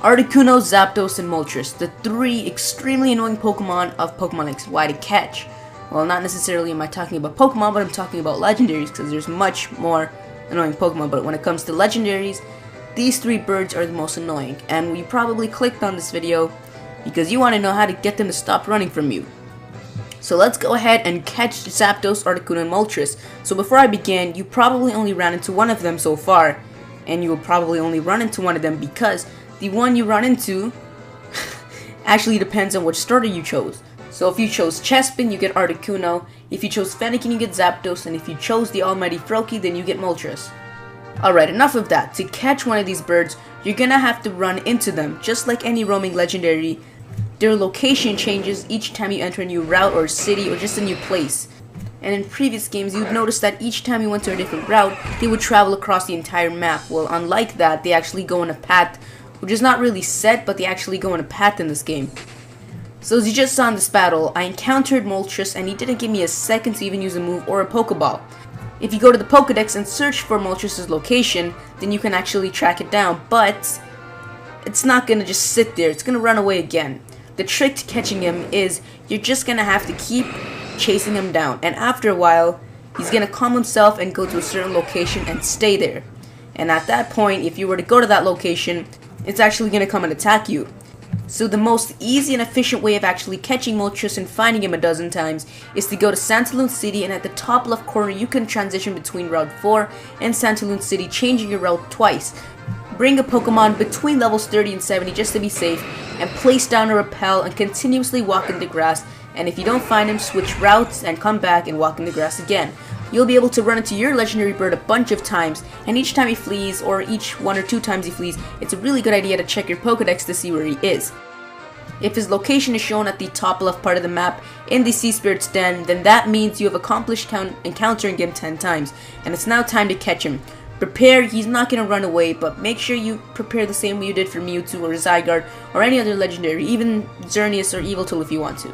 Articuno, Zapdos, and Moltres, the three extremely annoying Pokemon of Pokemon XY to catch. Well, not necessarily am I talking about Pokemon, but I'm talking about legendaries, because there's much more annoying Pokemon. But when it comes to legendaries, these three birds are the most annoying, and you probably clicked on this video because you want to know how to get them to stop running from you. So let's go ahead and catch Zapdos, Articuno, and Moltres. So before I begin, you probably only ran into one of them so far, and you will probably only run into one of them because the one you run into actually depends on which starter you chose. So if you chose Chespin, you get Articuno. If you chose Fennekin, you get Zapdos. And if you chose the Almighty Froakie, then you get Moltres. Alright, enough of that. To catch one of these birds, you're gonna have to run into them. Just like any roaming legendary, their location changes each time you enter a new route or city or just a new place. And in previous games, you'd notice that each time you went to a different route, they would travel across the entire map. Well, unlike that, they actually go on a path, which is not really set, but they actually go on a path in this game. So as you just saw in this battle, I encountered Moltres and he didn't give me a second to even use a move or a Pokeball. If you go to the Pokedex and search for Moltres' location, then you can actually track it down, but it's not gonna just sit there, it's gonna run away again. The trick to catching him is you're just gonna have to keep chasing him down, and after a while, he's gonna calm himself and go to a certain location and stay there. And at that point, if you were to go to that location, it's actually going to come and attack you. So the most easy and efficient way of actually catching Moltres and finding him a dozen times is to go to Santaloon City, and at the top left corner you can transition between Route 4 and Santaloon City, changing your route twice. Bring a Pokemon between levels 30 and 70 just to be safe, and place down a repel and continuously walk in the grass, and if you don't find him, switch routes and come back and walk in the grass again. You'll be able to run into your legendary bird a bunch of times, and each time he flees, or each 1 or 2 times he flees, it's a really good idea to check your Pokedex to see where he is. If his location is shown at the top left part of the map in the Sea Spirit's Den, then that means you have accomplished encountering him 10 times, and it's now time to catch him. Prepare, he's not going to run away, but make sure you prepare the same way you did for Mewtwo or Zygarde or any other legendary, even Xerneas or Yveltal if you want to.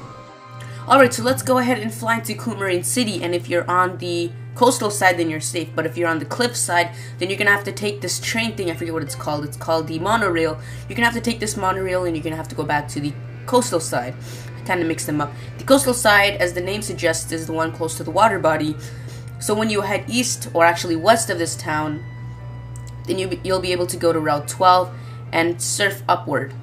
Alright, so let's go ahead and fly into Coumarine City, and if you're on the coastal side, then you're safe, but if you're on the cliff side, then you're gonna have to take this train thing, I forget what it's called the monorail. You're gonna have to take this monorail and you're gonna have to go back to the coastal side. I kinda mixed them up. The coastal side, as the name suggests, is the one close to the water body. So when you head east, or actually west of this town, then you'll be able to go to Route 12 and surf upward.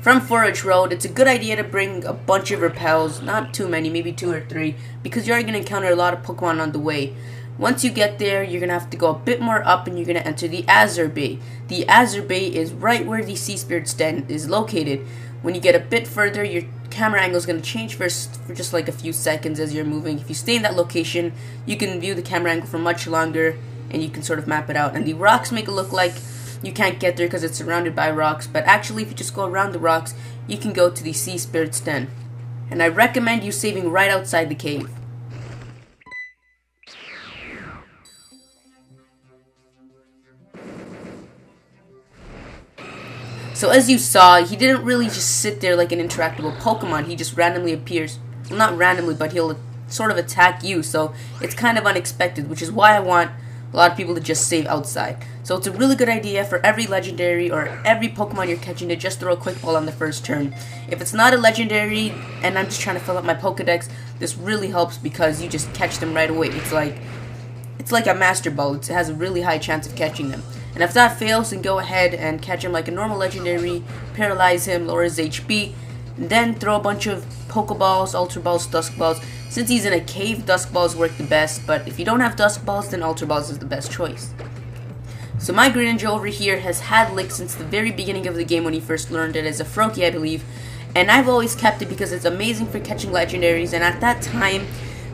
From Forage Road, it's a good idea to bring a bunch of repels, not too many, maybe 2 or 3, because you're going to encounter a lot of Pokemon on the way. Once you get there, you're going to have to go a bit more up and you're going to enter the Azure Bay. The Azure Bay is right where the Sea Spirit's Den is located. When you get a bit further, your camera angle is going to change for just like a few seconds as you're moving. If you stay in that location, you can view the camera angle for much longer and you can sort of map it out. And the rocks make it look like you can't get there because it's surrounded by rocks, but actually if you just go around the rocks, you can go to the Sea Spirit's Den. And I recommend you saving right outside the cave. So as you saw, he didn't really just sit there like an interactable Pokemon, he just randomly appears. Well, not randomly, but he'll sort of attack you, so it's kind of unexpected, which is why I want a lot of people to just save outside. So it's a really good idea for every legendary or every Pokemon you're catching to just throw a quick ball on the first turn. If it's not a legendary and I'm just trying to fill up my Pokedex, this really helps because you just catch them right away. It's like a Master Ball. It has a really high chance of catching them. And if that fails, then go ahead and catch him like a normal legendary, paralyze him, lower his HP, then throw a bunch of Pokeballs, Ultra Balls, Dusk Balls. Since he's in a cave, Dusk Balls work the best, but if you don't have Dusk Balls, then Ultra Balls is the best choice. So my Greninja over here has had Lick since the very beginning of the game when he first learned it as a Froakie, I believe, and I've always kept it because it's amazing for catching legendaries, and at that time,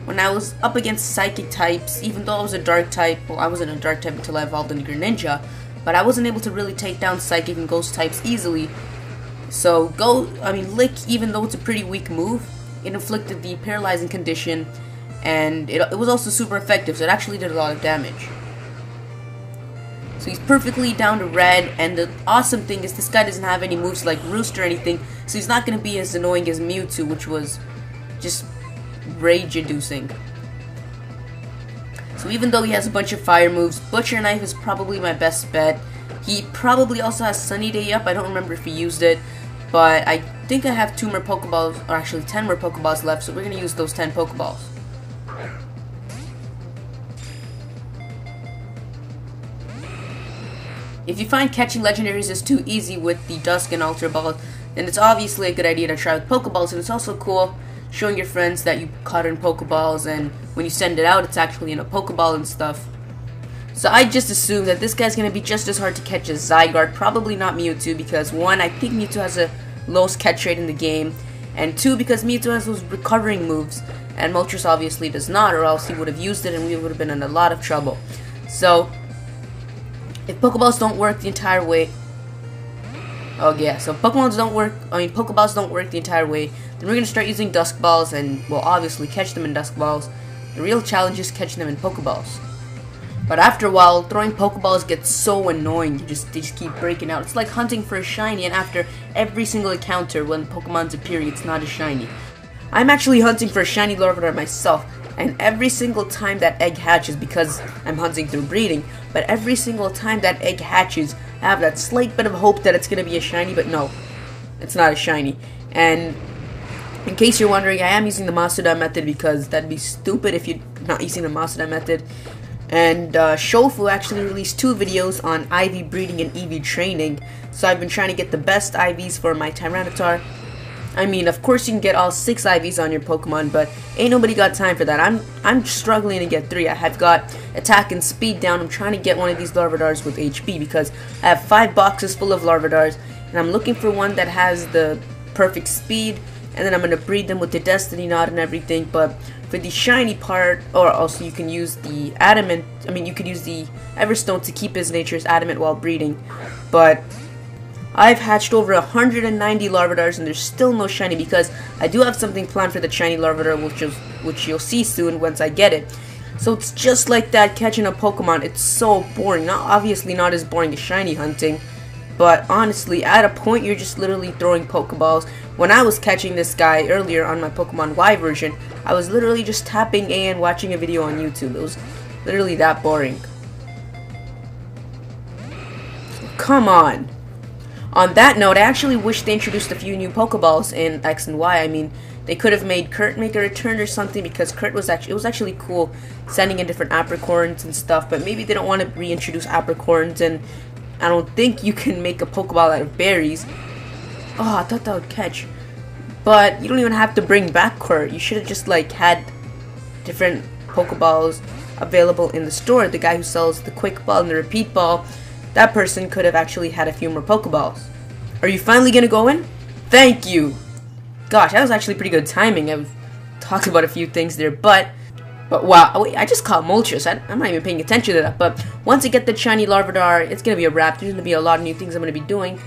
when I was up against Psychic types, even though I was a Dark type, well, I wasn't a Dark type until I evolved into Greninja, but I wasn't able to really take down Psychic and Ghost types easily. So Lick, even though it's a pretty weak move, it inflicted the paralyzing condition, and it was also super effective, so it actually did a lot of damage. So he's perfectly down to red, and the awesome thing is this guy doesn't have any moves like Roost or anything, so he's not going to be as annoying as Mewtwo, which was just rage-inducing. So even though he has a bunch of fire moves, Butcher Knife is probably my best bet. He probably also has Sunny Day up. I don't remember if he used it, but I think I have 2 more Pokeballs, or actually 10 more Pokeballs left, so we're going to use those 10 Pokeballs. If you find catching legendaries is too easy with the Dusk and Ultra Balls, then it's obviously a good idea to try with Pokeballs, and it's also cool showing your friends that you caught in Pokeballs, and when you send it out, it's actually in a Pokeball and stuff. So I just assumed that this guy's going to be just as hard to catch as Zygarde, probably not Mewtwo, because 1, I think Mewtwo has a lowest catch rate in the game, and 2, because Mewtwo has those recovering moves, and Moltres obviously does not, or else he would have used it and we would have been in a lot of trouble. So, if Pokeballs don't work the entire way, so Pokeballs don't work the entire way, then we're going to start using Dusk Balls and, well, obviously catch them in Dusk Balls. The real challenge is catching them in Pokeballs. But after a while, throwing Pokeballs gets so annoying, they just keep breaking out. It's like hunting for a shiny, and after every single encounter when Pokemon's appearing, it's not a shiny. I'm actually hunting for a shiny Larvitar myself, and every single time that egg hatches, because I'm hunting through breeding, but every single time that egg hatches, I have that slight bit of hope that it's going to be a shiny, but no, it's not a shiny. And in case you're wondering, I am using the Masuda method because that'd be stupid if you're not using the Masuda method. And Shofu actually released 2 videos on IV breeding and EV training, so I've been trying to get the best IVs for my Tyranitar. I mean, of course you can get all 6 IVs on your Pokemon, but ain't nobody got time for that. I'm struggling to get 3. I have got attack and speed down. I'm trying to get one of these Larvitars with HP because I have 5 boxes full of Larvitars, and I'm looking for one that has the perfect speed, and then I'm going to breed them with the Destiny Knot and everything. But for the shiny part, or also you can use the Adamant, you could use the Everstone to keep his nature's Adamant while breeding, but I've hatched over 190 Larvitars and there's still no shiny because I do have something planned for the shiny Larvitar, which you'll see soon once I get it. So it's just like that catching a Pokemon. It's so boring. Obviously not as boring as shiny hunting, but honestly, at a point you're just literally throwing Pokeballs. When I was catching this guy earlier on my Pokemon Y version, I was literally just tapping A and watching a video on YouTube. It was literally that boring. Come on. On that note, I actually wish they introduced a few new Pokeballs in X and Y. I mean, they could have made Kurt make a return or something, because Kurt was actually cool sending in different apricorns and stuff, but maybe they don't want to reintroduce apricorns, and I don't think you can make a Pokeball out of berries. Oh, I thought that would catch. But you don't even have to bring back Kurt. You should have just like had different Pokeballs available in the store. The guy who sells the Quick Ball and the Repeat Ball, that person could have actually had a few more Pokeballs. Are you finally gonna go in? Thank you! Gosh, that was actually pretty good timing. I've talked about a few things there, but wow, wait, I just caught Moltres. I'm not even paying attention to that, but once I get the shiny Larvitar, it's gonna be a wrap. There's gonna be a lot of new things I'm gonna be doing.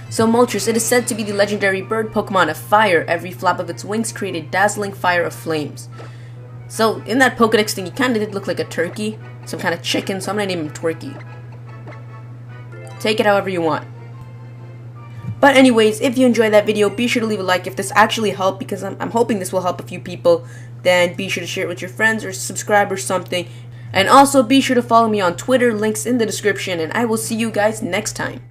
So Moltres, it is said to be the legendary bird Pokemon of fire. Every flap of its wings created dazzling fire of flames. So in that Pokedex thing, he kinda did look like a turkey, some kind of chicken, so I'm gonna name him Twerky. Take it however you want. But anyways, if you enjoyed that video, be sure to leave a like if this actually helped, because I'm hoping this will help a few people. Then be sure to share it with your friends or subscribe or something. And also be sure to follow me on Twitter, links in the description, and I will see you guys next time.